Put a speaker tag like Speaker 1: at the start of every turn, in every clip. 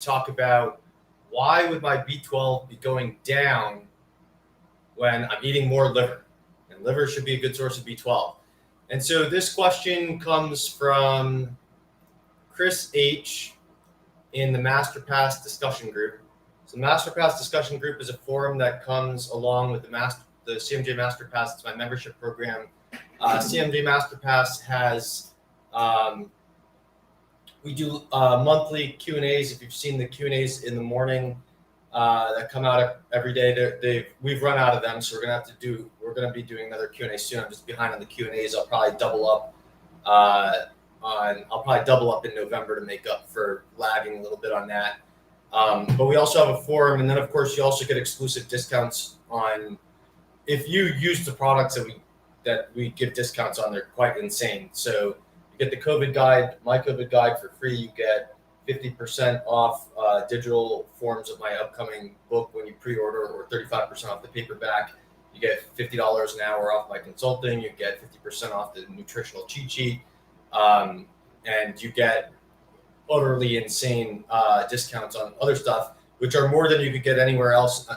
Speaker 1: talk about why would my B12 be going down when I'm eating more liver? And liver should be a good source of B12. And so this question comes from Chris H. in the Masterpass discussion group. So the Masterpass discussion group is a forum that comes along with the CMJ Masterpass. It's my membership program. CMJ Masterpass has we do monthly Q&As. If you've seen the Q&As in the morning that come out every day, we've run out of them, so we're gonna be doing another Q&A soon. I'm just behind on the Q&As. I'll probably double up in November to make up for lagging a little bit on that. But we also have a forum, and then of course you also get exclusive discounts on if you use the products that we give discounts on. They're quite insane. So you get the COVID guide, my COVID guide for free. You get 50% off digital forms of my upcoming book when you pre-order, or 35% off the paperback. You get $50 an hour off my consulting. You get 50% off the nutritional cheat sheet. And you get utterly insane discounts on other stuff, which are more than you could get anywhere else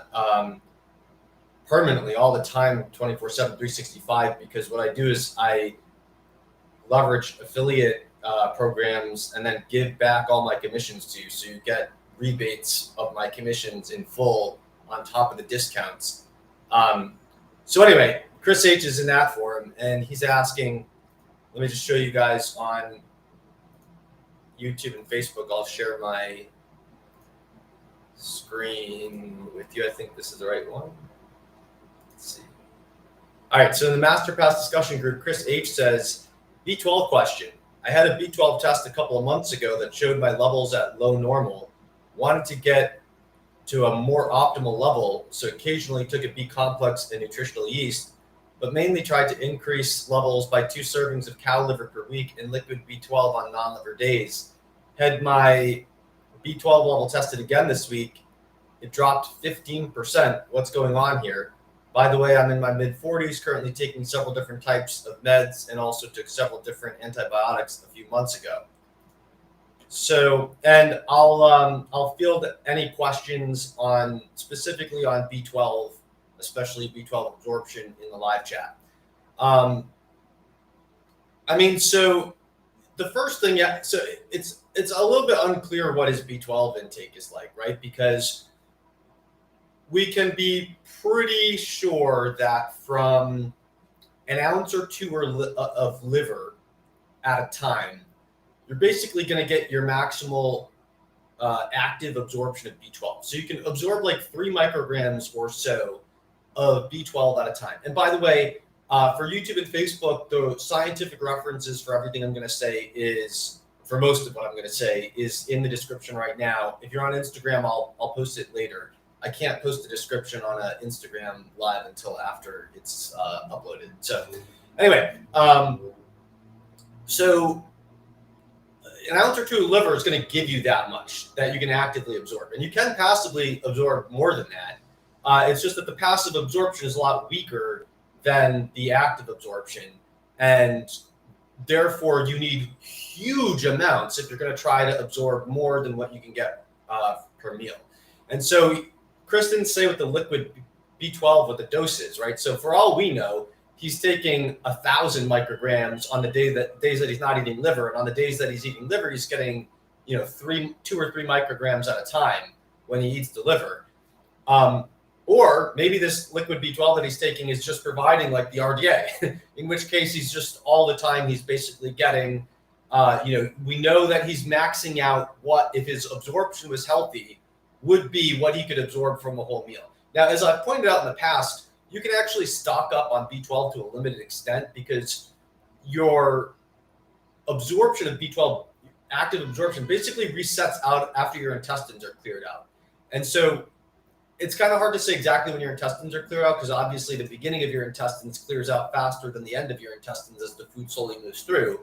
Speaker 1: permanently, all the time, 24/7, 365. Because what I do is I leverage affiliate programs and then give back all my commissions to you. So you get rebates of my commissions in full on top of the discounts. So anyway, Chris H is in that forum, and he's asking, let me just show you guys on YouTube and Facebook. I'll share my screen with you. I think this is the right one. Let's see. All right, so in the Masterpass discussion group, Chris H says, B12 question. I had a B12 test a couple of months ago that showed my levels at low normal. Wanted to get to a more optimal level, so occasionally took a B complex and nutritional yeast, but mainly tried to increase levels by 2 servings of cow liver per week and liquid B12 on non-liver days. Had my B12 level tested again this week. It dropped 15%. What's going on here? By the way, I'm in my mid-40s, currently taking several different types of meds, and also took several different antibiotics a few months ago. So, and I'll field any questions specifically on B12, especially B12 absorption, in the live chat. So the first thing, so it's a little bit unclear what his B12 intake is like, right? Because we can be pretty sure that from an ounce or two of liver at a time, you're basically going to get your maximal active absorption of B12. So you can absorb like 3 micrograms or so of B12 at a time. And by the way, for YouTube and Facebook, the scientific references for everything I'm going to say for most of what I'm going to say is in the description right now. If you're on Instagram, I'll post it later. I can't post a description on an Instagram live until after it's uploaded. So anyway, so an ounce or 2 of liver is going to give you that much that you can actively absorb. And you can passively absorb more than that. It's just that the passive absorption is a lot weaker than the active absorption. And therefore, you need huge amounts if you're going to try to absorb more than what you can get per meal. And so Chris didn't say with the liquid B12 what the dose is, right? So for all we know, he's taking 1,000 micrograms on the days that he's not eating liver, and on the days that he's eating liver, he's getting 2 or 3 micrograms at a time when he eats the liver. Or maybe this liquid B12 that he's taking is just providing like the RDA, in which case he's just all the time he's basically getting. We know that he's maxing out what, if his absorption was healthy, would be what he could absorb from a whole meal. Now, as I've pointed out in the past, you can actually stock up on B12 to a limited extent because your absorption of B12, active absorption, basically resets out after your intestines are cleared out. And so it's kind of hard to say exactly when your intestines are cleared out, because obviously the beginning of your intestines clears out faster than the end of your intestines as the food slowly moves through.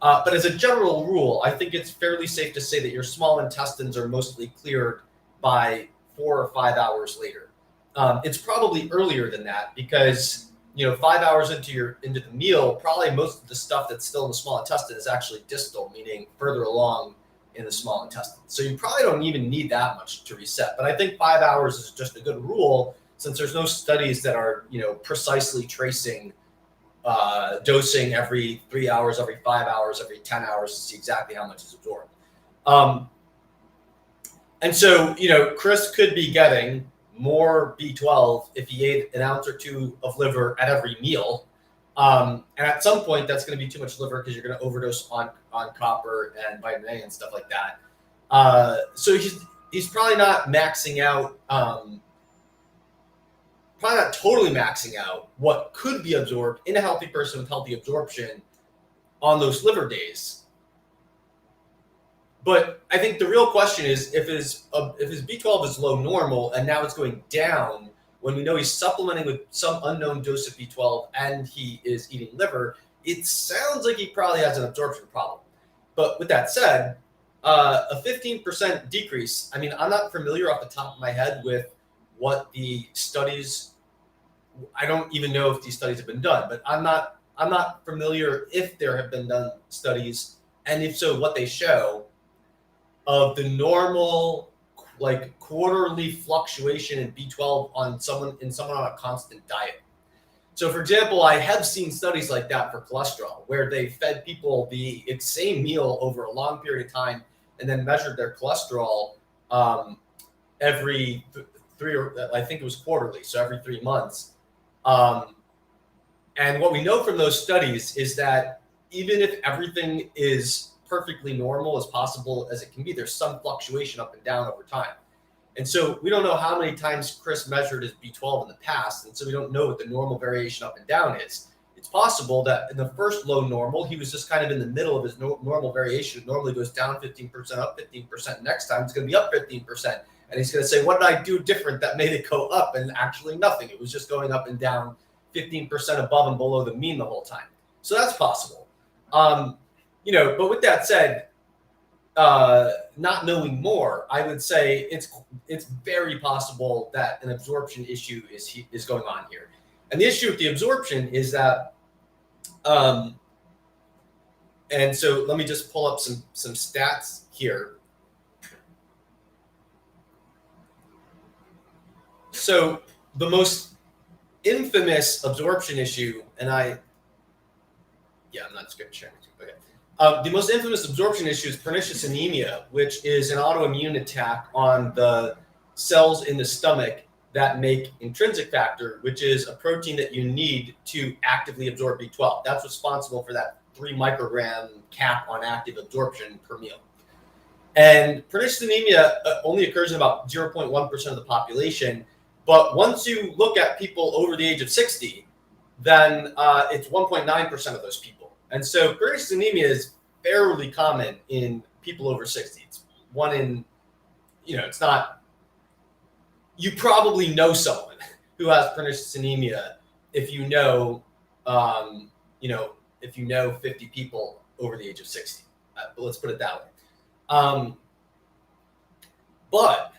Speaker 1: But as a general rule, I think it's fairly safe to say that your small intestines are mostly cleared by 4 or 5 hours later. It's probably earlier than that because 5 hours into the meal, probably most of the stuff that's still in the small intestine is actually distal, meaning further along in the small intestine. So you probably don't even need that much to reset. But I think 5 hours is just a good rule, since there's no studies that are, precisely tracing dosing every 3 hours, every 5 hours, every 10 hours to see exactly how much is absorbed. And so, Chris could be getting more B12 if he ate an ounce or two of liver at every meal. And at some point, that's going to be too much liver because you're going to overdose on copper and vitamin A and stuff like that. So he's probably not maxing out, probably not totally maxing out what could be absorbed in a healthy person with healthy absorption on those liver days. But I think the real question is if his B12 is low normal and now it's going down when we know he's supplementing with some unknown dose of B12 and he is eating liver, it sounds like he probably has an absorption problem. But with that said, a 15% decrease, I mean, I'm not familiar off the top of my head with what the studies, I don't even know if these studies have been done, but I'm not familiar if there have been done studies, and if so, what they show of the normal, like, quarterly fluctuation in B12 on someone on a constant diet. So, for example, I have seen studies like that for cholesterol, where they fed people the same meal over a long period of time and then measured their cholesterol every I think it was quarterly, so every 3 months. And what we know from those studies is that even if everything is perfectly normal as possible as it can be, there's some fluctuation up and down over time. And so we don't know how many times Chris measured his B12 in the past, and so we don't know what the normal variation up and down is. It's possible that in the first low normal, he was just kind of in the middle of his normal variation. It normally goes down 15%, up 15%. Next time it's going to be up 15%. And he's going to say, what did I do different that made it go up? And actually nothing. It was just going up and down 15% above and below the mean the whole time. So that's possible. But with that said, not knowing more, I would say it's very possible that an absorption issue is going on here. And the issue with the absorption is that, and so let me just pull up some stats here. So the most infamous absorption issue, I'm not just going to share it. Okay. The most infamous absorption issue is pernicious anemia, which is an autoimmune attack on the cells in the stomach that make intrinsic factor, which is a protein that you need to actively absorb B12. That's responsible for that 3 microgram cap on active absorption per meal. And pernicious anemia only occurs in about 0.1% of the population. But once you look at people over the age of 60, then it's 1.9% of those people. And so pernicious anemia is fairly common in people over 60. It's one in, it's not, you probably know someone who has pernicious anemia if you know, if you know 50 people over the age of 60. But let's put it that way. But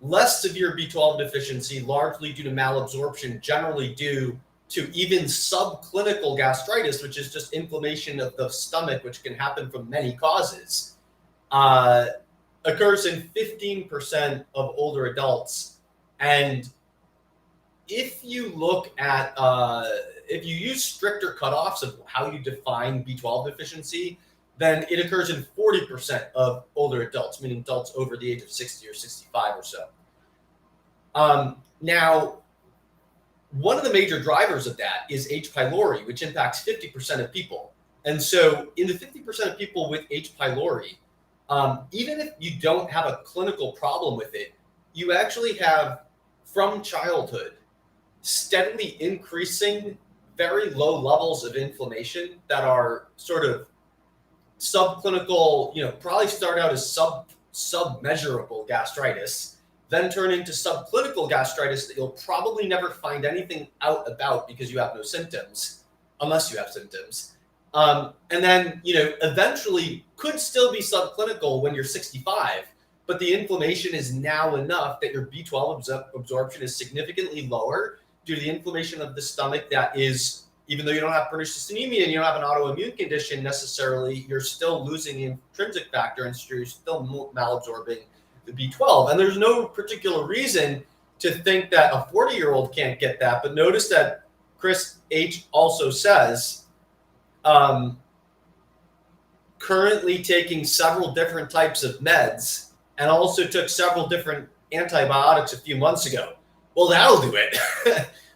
Speaker 1: less severe B12 deficiency, largely due to malabsorption, generally due to even subclinical gastritis, which is just inflammation of the stomach, which can happen from many causes, occurs in 15% of older adults. And if you look at, if you use stricter cutoffs of how you define B12 deficiency, then it occurs in 40% of older adults, meaning adults over the age of 60 or 65 or so. Now, one of the major drivers of that is H. pylori, which impacts 50% of people. And so in the 50% of people with H. pylori, even if you don't have a clinical problem with it, you actually have, from childhood, steadily increasing very low levels of inflammation that are sort of subclinical, probably start out as submeasurable gastritis, then turn into subclinical gastritis that you'll probably never find anything out about because you have no symptoms, unless you have symptoms. And then, eventually could still be subclinical when you're 65, but the inflammation is now enough that your B12 absorption is significantly lower due to the inflammation of the stomach that is even though you don't have pernicious anemia and you don't have an autoimmune condition necessarily, you're still losing the intrinsic factor, and so you're still malabsorbing the B12. And there's no particular reason to think that a 40-year-old can't get that. But notice that Chris H. also says, currently taking several different types of meds and also took several different antibiotics a few months ago. Well, that'll do it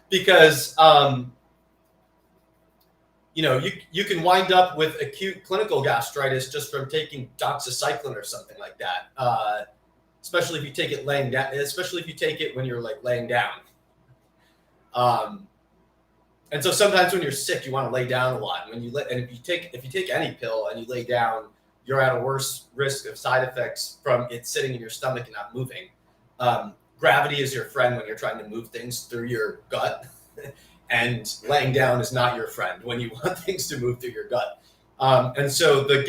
Speaker 1: because, you can wind up with acute clinical gastritis just from taking doxycycline or something like that. Especially if you take it laying down, especially if you take it when you're like laying down. And so sometimes when you're sick, you want to lay down a lot. And if you take any pill and you lay down, you're at a worse risk of side effects from it sitting in your stomach and not moving. Gravity is your friend when you're trying to move things through your gut, and laying down is not your friend when you want things to move through your gut. And so the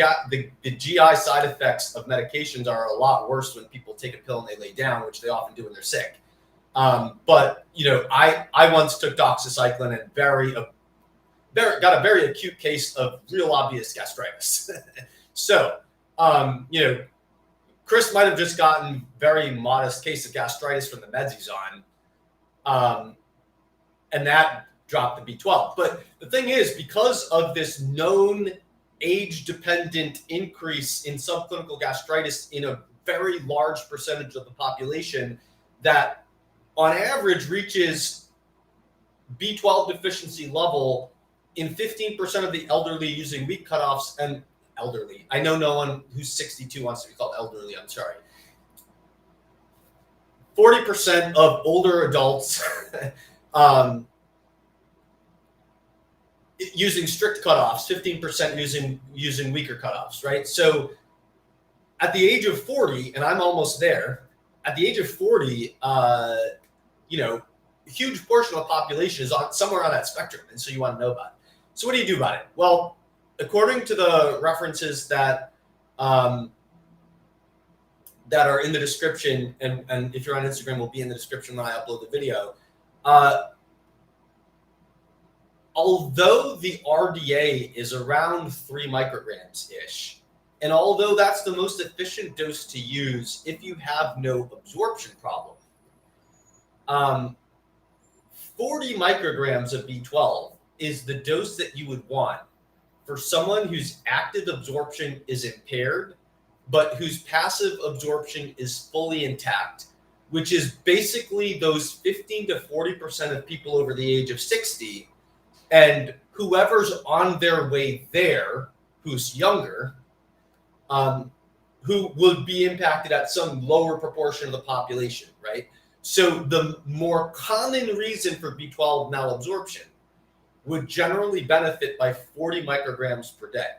Speaker 1: GI side effects of medications are a lot worse when people take a pill and they lay down, which they often do when they're sick. But I once took doxycycline and got a very acute case of real obvious gastritis. So, Chris might have just gotten very modest case of gastritis from the meds he's on. And that dropped the B12. But the thing is, because of this known age-dependent increase in subclinical gastritis in a very large percentage of the population that on average reaches B12 deficiency level in 15% of the elderly using weak cutoffs. And elderly, I know no one who's 62 wants to be called elderly, I'm sorry. 40% of older adults using strict cutoffs, 15% using weaker cutoffs, right? So at the age of 40, and I'm almost there, at the age of 40, a huge portion of the population is somewhere on that spectrum. And so you want to know about it. So what do you do about it? Well, according to the references that are in the description, and if you're on Instagram, will be in the description when I upload the video. Although the RDA is around 3 micrograms-ish, and although that's the most efficient dose to use if you have no absorption problem, 40 micrograms of B12 is the dose that you would want for someone whose active absorption is impaired, but whose passive absorption is fully intact, which is basically those 15 to 40% of people over the age of 60. And whoever's on their way there, who's younger, who will be impacted at some lower proportion of the population, right? So the more common reason for B12 malabsorption would generally benefit by 40 micrograms per day.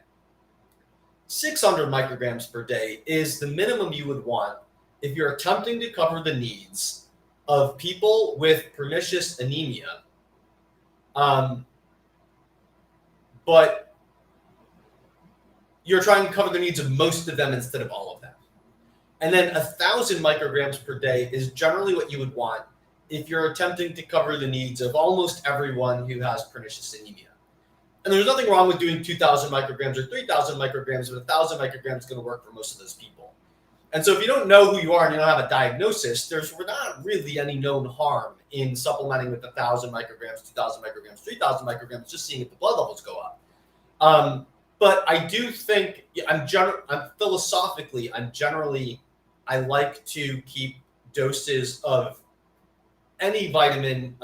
Speaker 1: 600 micrograms per day is the minimum you would want if you're attempting to cover the needs of people with pernicious anemia. But you're trying to cover the needs of most of them instead of all of them. And then 1,000 micrograms per day is generally what you would want if you're attempting to cover the needs of almost everyone who has pernicious anemia. And there's nothing wrong with doing 2,000 micrograms or 3,000 micrograms, but 1,000 micrograms is going to work for most of those people. And so if you don't know who you are and you don't have a diagnosis, there's not really any known harm in supplementing with 1,000 micrograms, 2,000 micrograms, 3,000 micrograms, just seeing if the blood levels go up. But I do think philosophically, I like to keep doses of any vitamin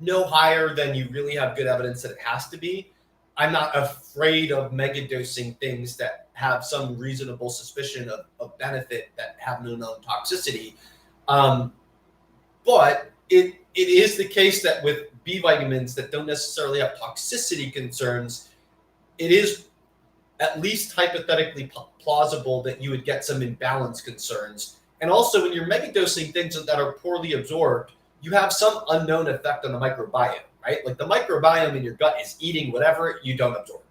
Speaker 1: no higher than you really have good evidence that it has to be. I'm not afraid of mega dosing things that have some reasonable suspicion of benefit that have no known toxicity. But it is the case that with B vitamins that don't necessarily have toxicity concerns, it is at least hypothetically plausible that you would get some imbalance concerns. And also when you're mega dosing things that are poorly absorbed, you have some unknown effect on the microbiome, right? Like the microbiome in your gut is eating whatever you don't absorb.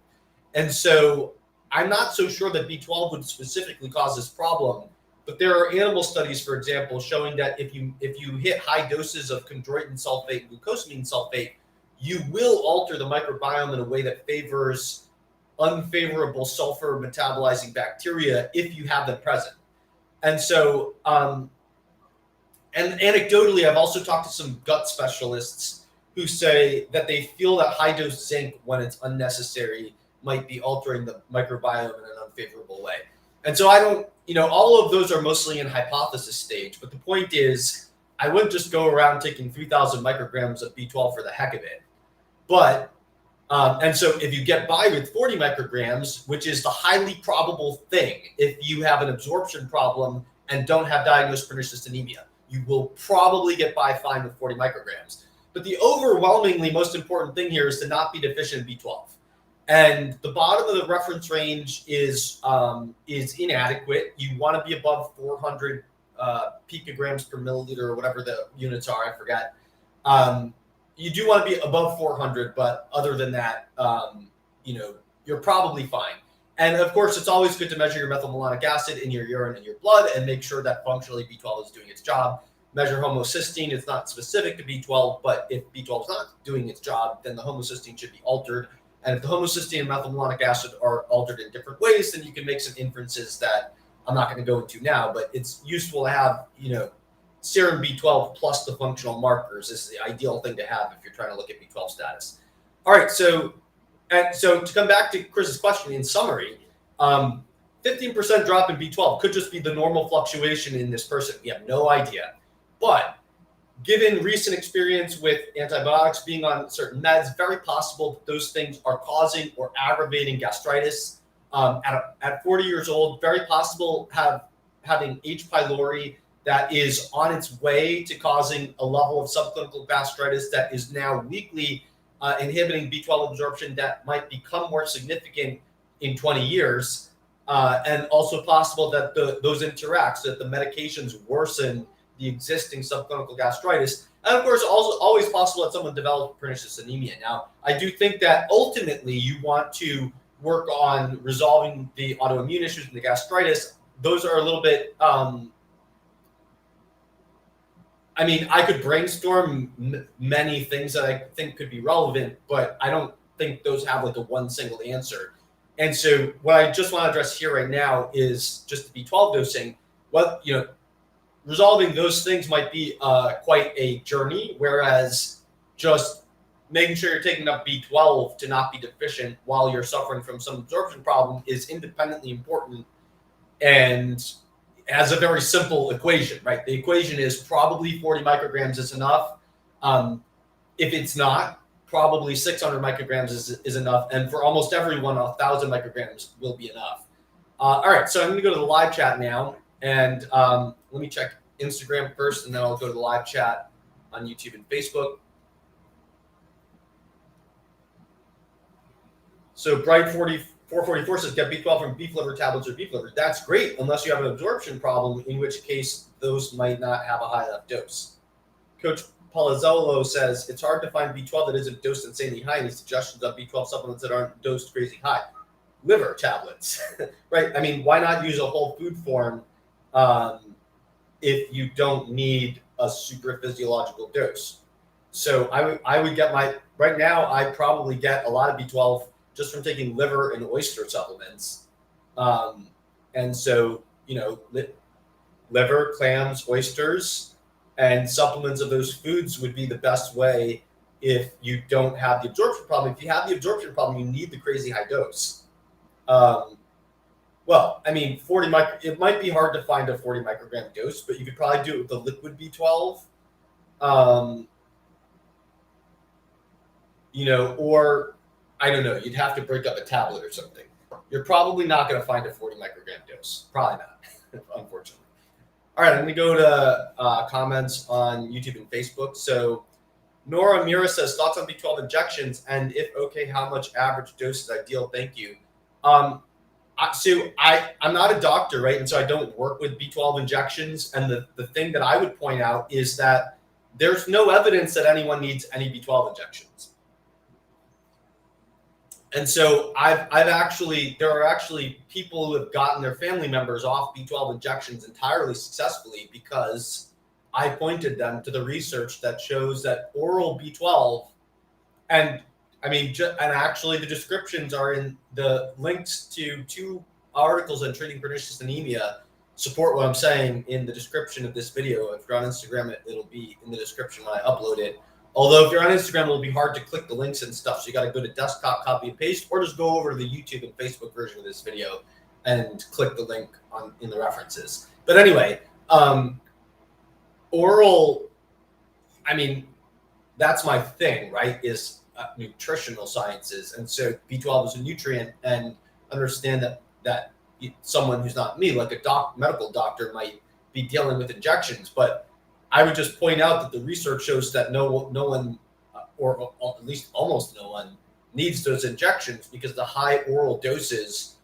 Speaker 1: And so I'm not so sure that B12 would specifically cause this problem, but there are animal studies, for example, showing that if you hit high doses of chondroitin sulfate, glucosamine sulfate, you will alter the microbiome in a way that favors unfavorable sulfur metabolizing bacteria if you have them present. And so, and anecdotally, I've also talked to some gut specialists who say that they feel that high dose zinc, when it's unnecessary, might be altering the microbiome in an unfavorable way. And so I don't, all of those are mostly in hypothesis stage. But the point is, I wouldn't just go around taking 3,000 micrograms of B12 for the heck of it. But, and so if you get by with 40 micrograms, which is the highly probable thing, if you have an absorption problem and don't have diagnosed pernicious anemia, you will probably get by fine with 40 micrograms. But the overwhelmingly most important thing here is to not be deficient in B12. And the bottom of the reference range is inadequate. You want to be above 400 picograms per milliliter, or whatever the units are, I forget. You do want to be above 400, but other than that, you're probably fine. And of course, it's always good to measure your methylmalonic acid in your urine and your blood and make sure that functionally B12 is doing its job. Measure homocysteine. It's not specific to B12, but if B12 is not doing its job, then the homocysteine should be altered. And if the homocysteine and methylmalonic acid are altered in different ways, then you can make some inferences that I'm not going to go into now, but it's useful to have, serum B12 plus the functional markers is the ideal thing to have if you're trying to look at B12 status. All right, so to come back to Chris's question, in summary, 15% drop in B12 could just be the normal fluctuation in this person. We have no idea. But given recent experience with antibiotics, being on certain meds, very possible that those things are causing or aggravating gastritis. At 40 years old, very possible having H. pylori that is on its way to causing a level of subclinical gastritis that is now weakly inhibiting B12 absorption that might become more significant in 20 years. And also possible that those interact, so that the medications worsen the existing subclinical gastritis. And of course, also always possible that someone develops pernicious anemia. Now, I do think that ultimately you want to work on resolving the autoimmune issues and the gastritis. Those are a little bit, I could brainstorm many things that I think could be relevant, but I don't think those have like a one single answer. And so what I just want to address here right now is just the B12 dosing. Resolving those things might be quite a journey, whereas just making sure you're taking up B12 to not be deficient while you're suffering from some absorption problem is independently important and has a very simple equation, right? The equation is probably 40 micrograms is enough. If it's not, probably 600 micrograms is enough. And for almost everyone, 1,000 micrograms will be enough. All right, so I'm going to go to the live chat now. And let me check Instagram first, and then I'll go to the live chat on YouTube and Facebook. So Bright4444 says, get B12 from beef liver tablets or beef liver. That's great, unless you have an absorption problem, in which case those might not have a high enough dose. Coach Palazzolo says, it's hard to find B12 that isn't dosed insanely high. Any suggestions of B12 supplements that aren't dosed crazy high? Liver tablets, right? Why not use a whole food form if you don't need a super physiological dose? So I would get right now, I probably get a lot of B12 just from taking liver and oyster supplements. And so, liver, clams, oysters, and supplements of those foods would be the best way if you don't have the absorption problem. If you have the absorption problem, you need the crazy high dose. 40 it might be hard to find a 40 microgram dose, but you could probably do it with the liquid B12. Or I don't know, you'd have to break up a tablet or something. You're probably not going to find a 40 microgram dose. Probably not, unfortunately. All right, I'm going to go to comments on YouTube and Facebook. So Nora Mira says, thoughts on B12 injections, and if okay, how much average dose is ideal? Thank you. So I'm not a doctor, right? And so I don't work with B12 injections. And the thing that I would point out is that there's no evidence that anyone needs any B12 injections. And so there are actually people who have gotten their family members off B12 injections entirely successfully because I pointed them to the research that shows that oral B12 And I mean, and actually the descriptions are in the links to 2 articles on treating pernicious anemia support what I'm saying in the description of this video. If you're on Instagram, it'll be in the description when I upload it. Although if you're on Instagram, it'll be hard to click the links and stuff. So you got to go to desktop, copy and paste, or just go over to the YouTube and Facebook version of this video and click the link in the references. But anyway, oral, I mean, that's my thing, right? Is nutritional sciences. And so B12 is a nutrient, and understand that someone who's not me, like a medical doctor, might be dealing with injections. But I would just point out that the research shows that no one, or at least almost no one, needs those injections, because the high oral doses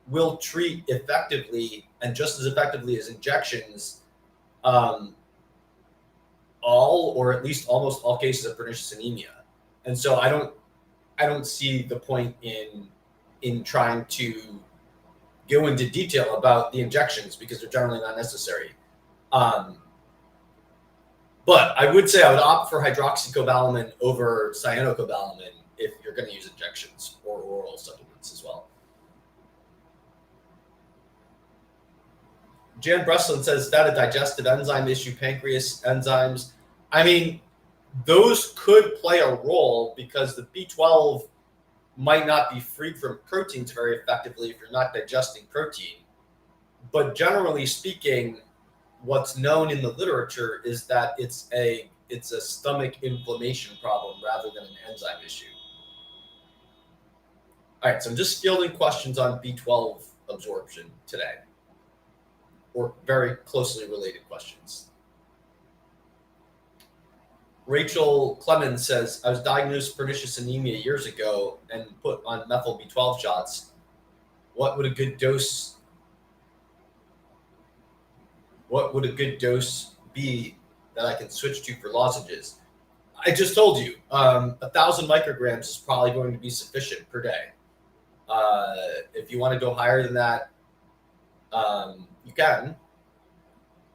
Speaker 1: will treat effectively and just as effectively as injections all, or at least almost all, cases of pernicious anemia. And so I don't see the point in trying to go into detail about the injections, because they're generally not necessary. But I would say I would opt for hydroxycobalamin over cyanocobalamin if you're going to use injections or oral supplements as well. Jan Breslin says, is that a digestive enzyme issue, pancreas enzymes? I mean, those could play a role, because the B12 might not be freed from proteins very effectively if you're not digesting protein. But generally speaking, what's known in the literature is that it's a stomach inflammation problem rather than an enzyme issue. All right, so I'm just fielding questions on B12 absorption today, or very closely related questions. Rachel Clemens says, I was diagnosed with pernicious anemia years ago and put on methyl B12 shots. What would a good dose be that I can switch to for lozenges? I just told you, 1,000 micrograms is probably going to be sufficient per day. If you want to go higher than that, you can.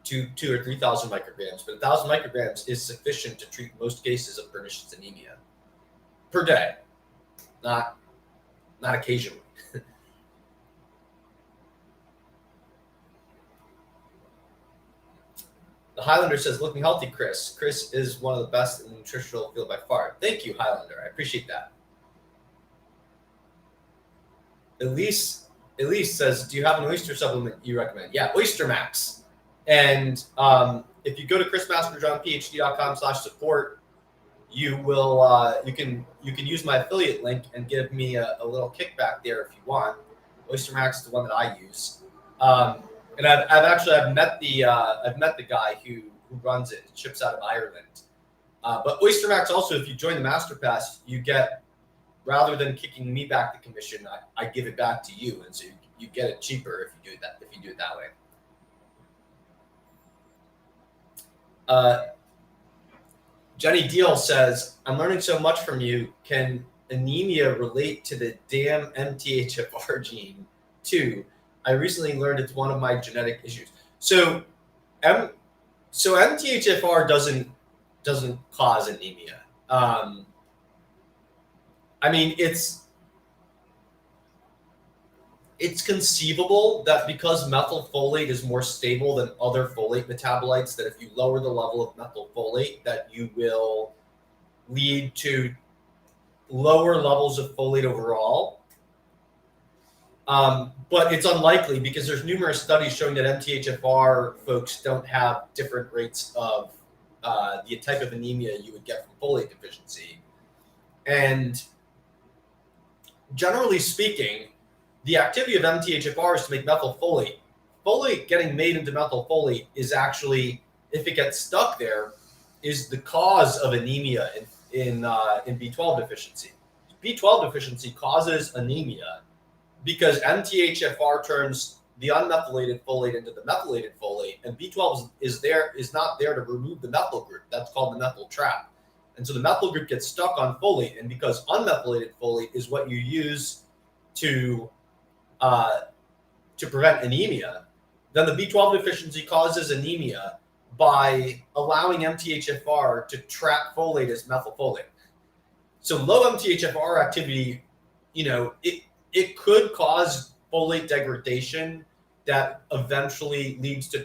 Speaker 1: 2,000 or 3,000 micrograms, but 1,000 micrograms is sufficient to treat most cases of pernicious anemia per day, not occasionally. The Highlander says, looking healthy, Chris. Chris is one of the best in the nutritional field by far. Thank you, Highlander. I appreciate that. Elise says, do you have an oyster supplement you recommend? Yeah, Oyster Max. And if you go to chrismasterjohnphd.com/support, you will you can use my affiliate link and give me a little kickback there if you want. Oyster Max is the one that I use, and I've met the guy who runs it. It ships out of Ireland. But Oyster Max also, if you join the Masterpass, you get, rather than kicking me back the commission, I give it back to you, and so you get it cheaper if you do it that way. Jenny Deal says, I'm learning so much from you. Can anemia relate to the damn MTHFR gene too? I recently learned it's one of my genetic issues. So MTHFR doesn't cause anemia. I mean, it's conceivable that because methylfolate is more stable than other folate metabolites, that if you lower the level of methylfolate, that you will lead to lower levels of folate overall. But it's unlikely, because there's numerous studies showing that MTHFR folks don't have different rates of the type of anemia you would get from folate deficiency. And generally speaking, the activity of MTHFR is to make methylfolate. Folate getting made into methylfolate is actually, if it gets stuck there, is the cause of anemia in B12 deficiency. B12 deficiency causes anemia because MTHFR turns the unmethylated folate into the methylated folate, and B12 is not there to remove the methyl group. That's called the methyl trap. And so the methyl group gets stuck on folate, and because unmethylated folate is what you use to prevent anemia, then the B12 deficiency causes anemia by allowing MTHFR to trap folate as methylfolate. So low MTHFR activity, it could cause folate degradation that eventually leads to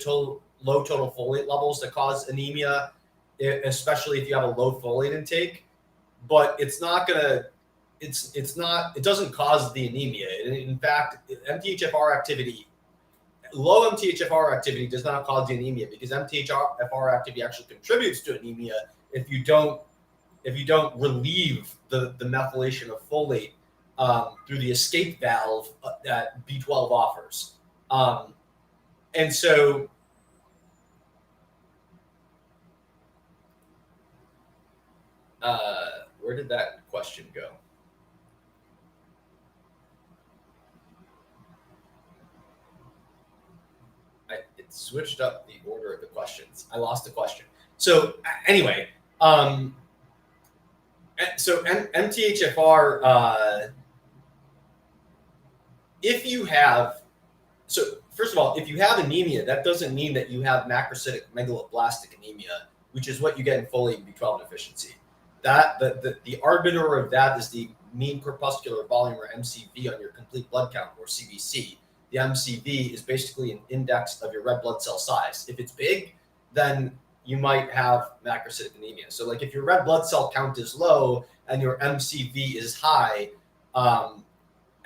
Speaker 1: low total folate levels that cause anemia, especially if you have a low folate intake. But it's not gonna, it doesn't cause the anemia. In fact, low MTHFR activity does not cause the anemia, because MTHFR activity actually contributes to anemia if you don't relieve the methylation of folate through the escape valve that B12 offers. And so where did that question go? It switched up the order of the questions. I lost the question. So anyway, so MTHFR, first of all, if you have anemia, that doesn't mean that you have macrocytic megaloblastic anemia, which is what you get in folate and B12 deficiency. The arbiter of that is the mean corpuscular volume, or MCV, on your complete blood count, or CBC. The MCV is basically an index of your red blood cell size. If it's big, then you might have macrocytic anemia. So like if your red blood cell count is low and your MCV is high,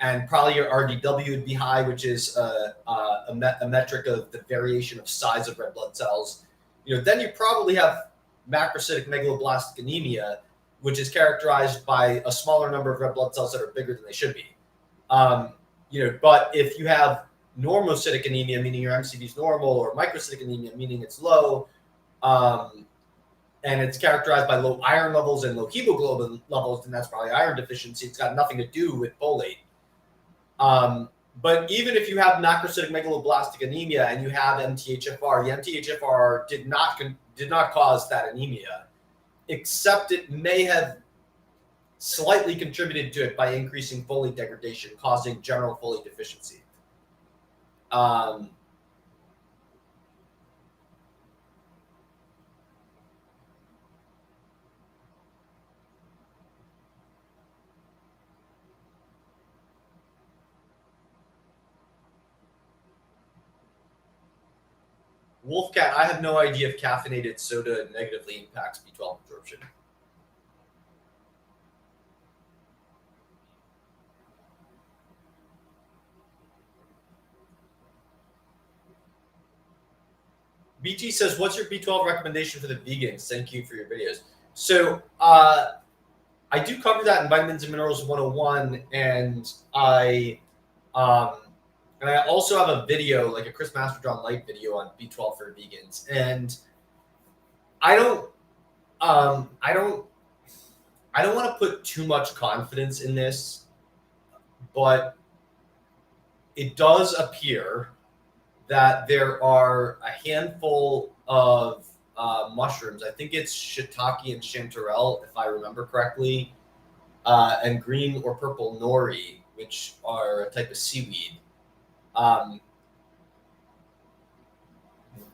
Speaker 1: and probably your RDW would be high, which is a metric of the variation of size of red blood cells, then you probably have macrocytic megaloblastic anemia, which is characterized by a smaller number of red blood cells that are bigger than they should be. But if you have normocytic anemia, meaning your MCV is normal, or microcytic anemia, meaning it's low, and it's characterized by low iron levels and low hemoglobin levels, then that's probably iron deficiency. It's got nothing to do with folate. But even if you have macrocytic megaloblastic anemia and you have MTHFR, the MTHFR did not cause that anemia, except it may have slightly contributed to it by increasing folate degradation, causing general folate deficiency. Wolfcat, I have no idea if caffeinated soda negatively impacts B12 absorption. BT says, what's your B12 recommendation for the vegans? Thank you for your videos. So I do cover that in Vitamins and Minerals 101, and I also have a video, like a Chris Masterjohn Light video on B12 for vegans. And I don't want to put too much confidence in this, but it does appear that there are a handful of mushrooms. I think it's shiitake and chanterelle, if I remember correctly, and green or purple nori, which are a type of seaweed.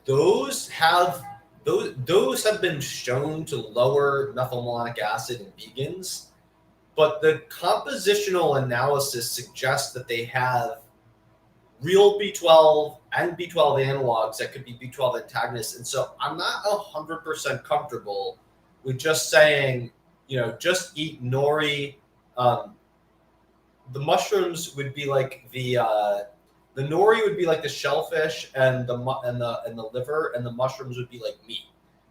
Speaker 1: Those have been shown to lower methylmalonic acid in vegans, but the compositional analysis suggests that they have real B12 and B12 analogs that could be B12 antagonists. And so I'm not 100% comfortable with just saying, just eat nori. The mushrooms would be like the nori would be like the shellfish and the liver, and the mushrooms would be like meat.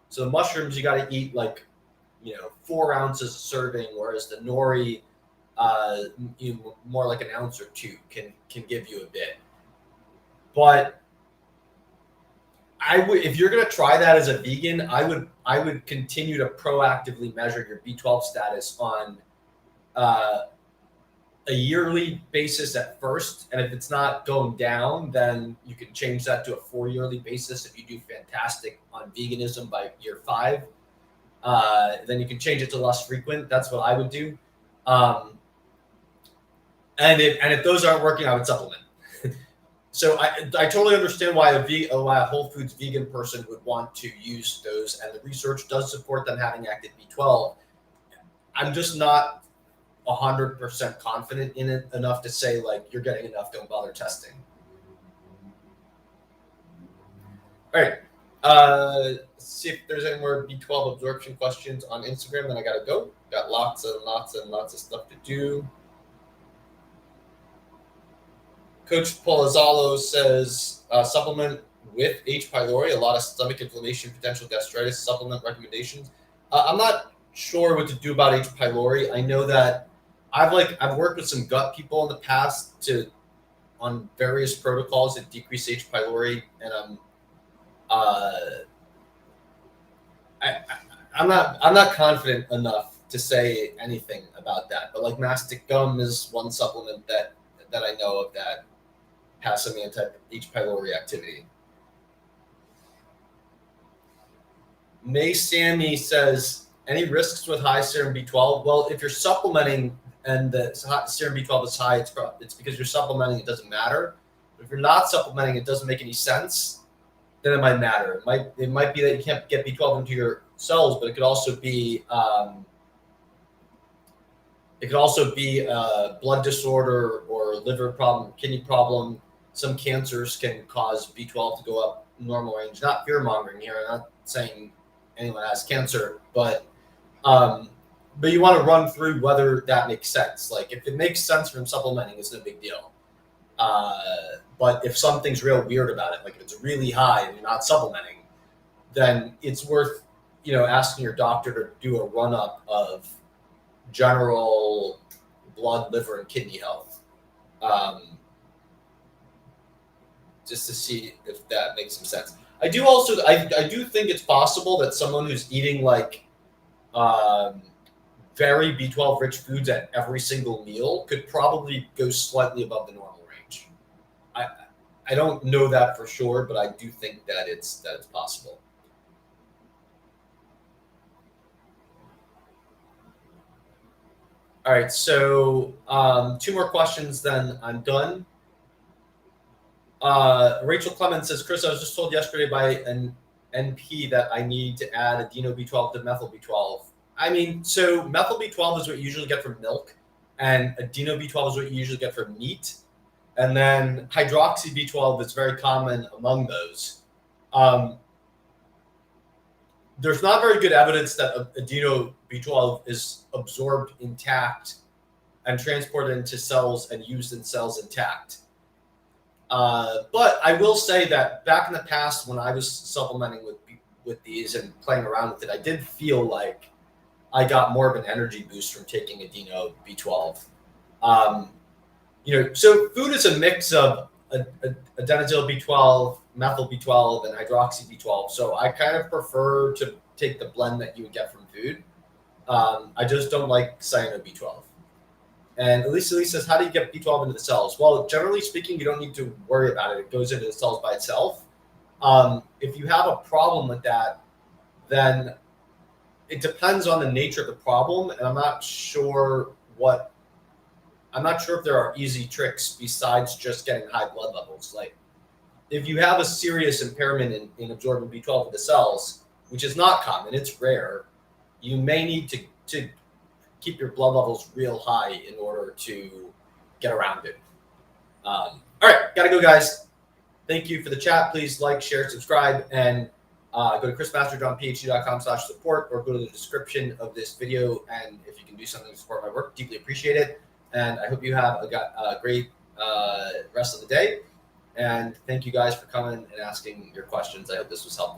Speaker 1: So the mushrooms, you got to eat like 4 ounces a serving, whereas the nori, more like an ounce or 2 can give you a bit. But if you're going to try that as a vegan, I would continue to proactively measure your B12 status on a yearly basis at first, and if it's not going down, then you can change that to a 4-yearly basis. If you do fantastic on veganism by year 5, then you can change it to less frequent. That's what I would do. And if those aren't working, I would supplement. So I totally understand why a Whole Foods vegan person would want to use those, and the research does support them having active B12. I'm just not 100% confident in it enough to say like you're getting enough, don't bother testing. All right. Let's see if there's any more B12 absorption questions on Instagram. Then I gotta go. Got lots and lots and lots of stuff to do. Coach Polizalo says supplement with H. pylori, a lot of stomach inflammation, potential gastritis, supplement recommendations. I'm not sure what to do about H. pylori. I know that I've worked with some gut people in the past on various protocols that decrease H. pylori, and I'm not confident enough to say anything about that. But like mastic gum is one supplement that I know of that has some anti-H. pylori activity. May Sammy says, any risks with high serum B12? Well, if you're supplementing and the serum B12 is high, it's because you're supplementing, it doesn't matter. But if you're not supplementing, it doesn't make any sense, then it might matter. It might be that you can't get B12 into your cells, but it could also be a blood disorder or liver problem, kidney problem. Some cancers can cause B12 to go up normal range. Not fear mongering here. I'm not saying anyone has cancer, but you want to run through whether that makes sense. Like if it makes sense from supplementing, it's no big deal. But if something's real weird about it, like if it's really high and you're not supplementing, then it's worth asking your doctor to do a run up of general blood, liver, and kidney health, just to see if that makes some sense. I do think it's possible that someone who's eating like very B12 rich foods at every single meal could probably go slightly above the normal range. I don't know that for sure, but I do think that it's possible. All right, so 2 more questions, then I'm done. Rachel Clemens says, Chris, I was just told yesterday by an NP that I need to add adeno B12 to methyl B12. I mean, so methyl B12 is what you usually get from milk, and adeno B12 is what you usually get from meat. And then hydroxy B12 is very common among those. There's not very good evidence that adeno B12 is absorbed intact and transported into cells and used in cells intact. But I will say that back in the past, when I was supplementing with these and playing around with it, I did feel like I got more of an energy boost from taking adeno B12. So food is a mix of adenylyl B12, methyl B12, and hydroxy B12. So I kind of prefer to take the blend that you would get from food. I just don't like cyano B12. And Elisa says, how do you get B12 into the cells? Well, generally speaking, you don't need to worry about it. It goes into the cells by itself. If you have a problem with that, then it depends on the nature of the problem. And I'm not sure if there are easy tricks besides just getting high blood levels. Like if you have a serious impairment in absorbing B12 in the cells, which is not common, it's rare, you may need to keep your blood levels real high in order to get around it. All right, gotta go, guys. Thank you for the chat. Please like, share, subscribe, and go to chrismasterjohnphd.com/support or go to the description of this video. And if you can do something to support my work, deeply appreciate it. And I hope you have a great rest of the day. And thank you guys for coming and asking your questions. I hope this was helpful.